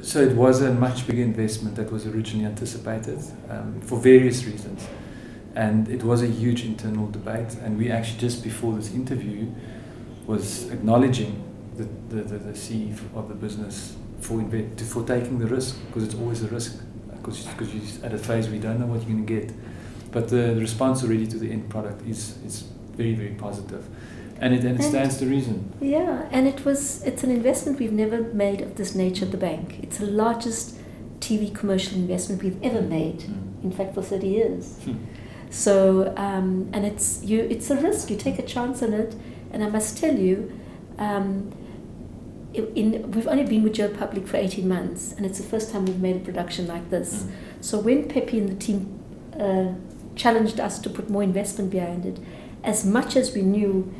So it was a much bigger investment that was originally anticipated for various reasons. And it was a huge internal debate. And we actually, just before this interview, was acknowledging the CEO of the business for taking the risk, because it's always a risk, because you're at a phase where you don't know what you're going to get. But the response already to the end product is very, very positive. And it stands to reason. Yeah, and it's an investment we've never made of this nature at the bank. It's the largest TV commercial investment we've ever made, in fact, for 30 years. So, and it's a risk. You take a chance on it. And I must tell you, we've only been with Joe Public for 18 months, and it's the first time we've made a production like this. So when Pepe and the team challenged us to put more investment behind it, as much as we knew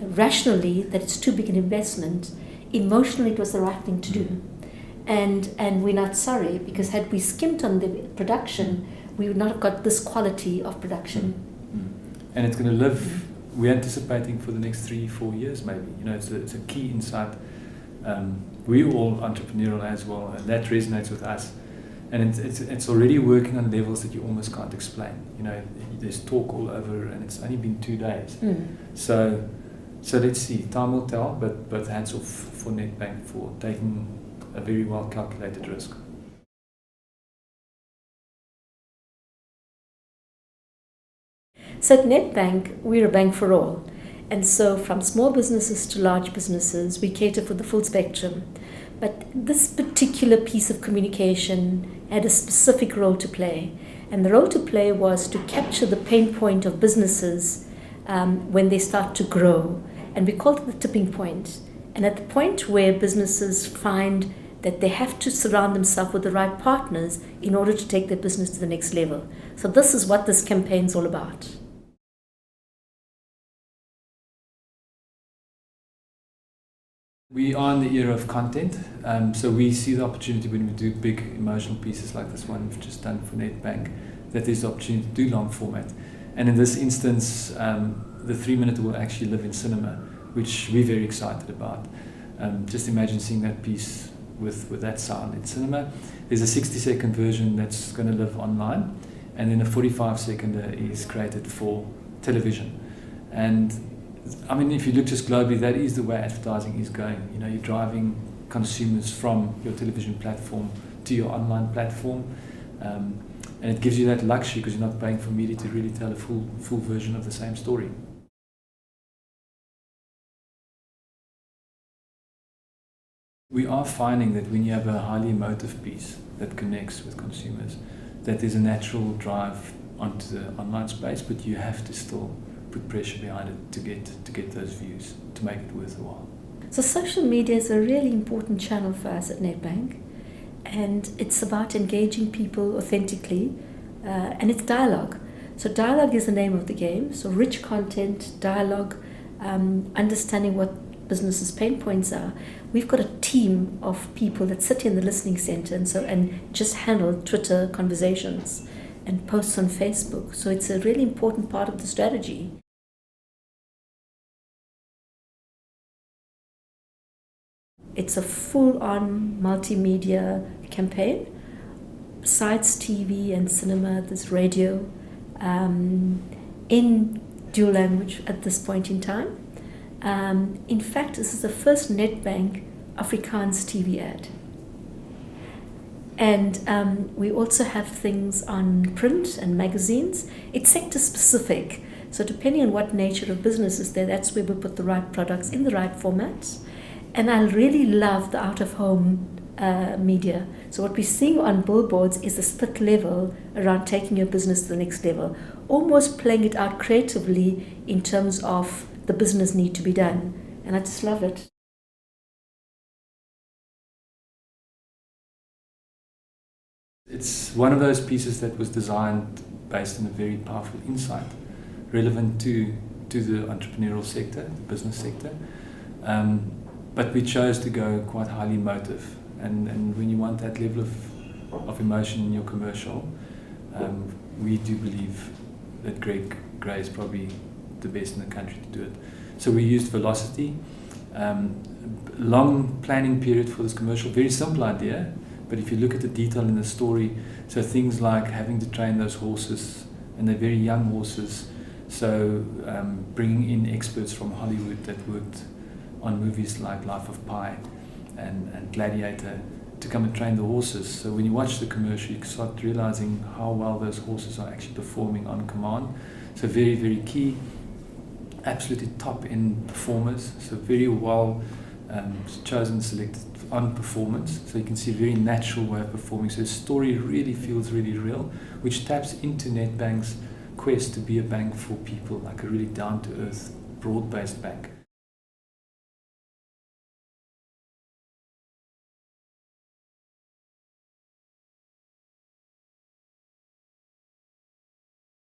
rationally that it's too big an investment, emotionally it was the right thing to do. And we're not sorry, because had we skimped on the production, we would not have got this quality of production. And it's going to live, we're anticipating for the next 3-4 years maybe. You know, it's a key insight. We're all entrepreneurial as well, and that resonates with us. And it's already working on levels that you almost can't explain. You know, there's talk all over, and it's only been 2 days. So let's see. Time will tell, but hats off for Nedbank for taking a very well calculated risk. So at Nedbank, we're a bank for all. And so from small businesses to large businesses, we cater for the full spectrum. But this particular piece of communication had a specific role to play. And the role to play was to capture the pain point of businesses when they start to grow. And we called it the tipping point. And at the point where businesses find that they have to surround themselves with the right partners in order to take their business to the next level. So this is what this campaign's all about. We are in the era of content, so we see the opportunity when we do big emotional pieces like this one we've just done for Nedbank, that there's the opportunity to do long format. And in this instance, the 3-minute will actually live in cinema, which we're very excited about. Just imagine seeing that piece with that sound in cinema. There's a 60-second version that's going to live online, and then a 45-second is created for television. And I mean, if you look just globally, that is the way advertising is going. You know, you're driving consumers from your television platform to your online platform, and it gives you that luxury because you're not paying for media to really tell a full version of the same story. We are finding that when you have a highly emotive piece that connects with consumers, that there's a natural drive onto the online space, but you have to still put pressure behind it to get those views, to make it worth a while. So social media is a really important channel for us at Nedbank, and it's about engaging people authentically, and it's dialogue. So dialogue is the name of the game. So rich content, dialogue, understanding what businesses' pain points are. We've got a team of people that sit in the listening center and just handle Twitter conversations and posts on Facebook. So it's a really important part of the strategy. It's a full-on multimedia campaign. Besides TV and cinema, there's radio in dual language at this point in time. In fact, this is the first Nedbank Afrikaans TV ad. And we also have things on print and magazines. It's sector specific. So depending on what nature of business is there, that's where we put the right products in the right formats. And I really love the out-of-home media. So what we're seeing on billboards is the split level around taking your business to the next level, almost playing it out creatively in terms of the business need to be done. And I just love it. It's one of those pieces that was designed based on a very powerful insight relevant to the entrepreneurial sector, the business sector. But we chose to go quite highly emotive. And when you want that level of emotion in your commercial, we do believe that Gray is probably the best in the country to do it. So we used velocity, Long planning period for this commercial, very simple idea, but if you look at the detail in the story, so things like having to train those horses, and they're very young horses, so bringing in experts from Hollywood that worked on movies like Life of Pi and Gladiator to come and train the horses. So when you watch the commercial, you start realizing how well those horses are actually performing on command. So very, very key. Absolutely top end performers, so very well chosen, selected on performance. So you can see a very natural way of performing. So the story really feels really real, which taps into Nedbank's quest to be a bank for people, like a really down-to-earth, broad-based bank.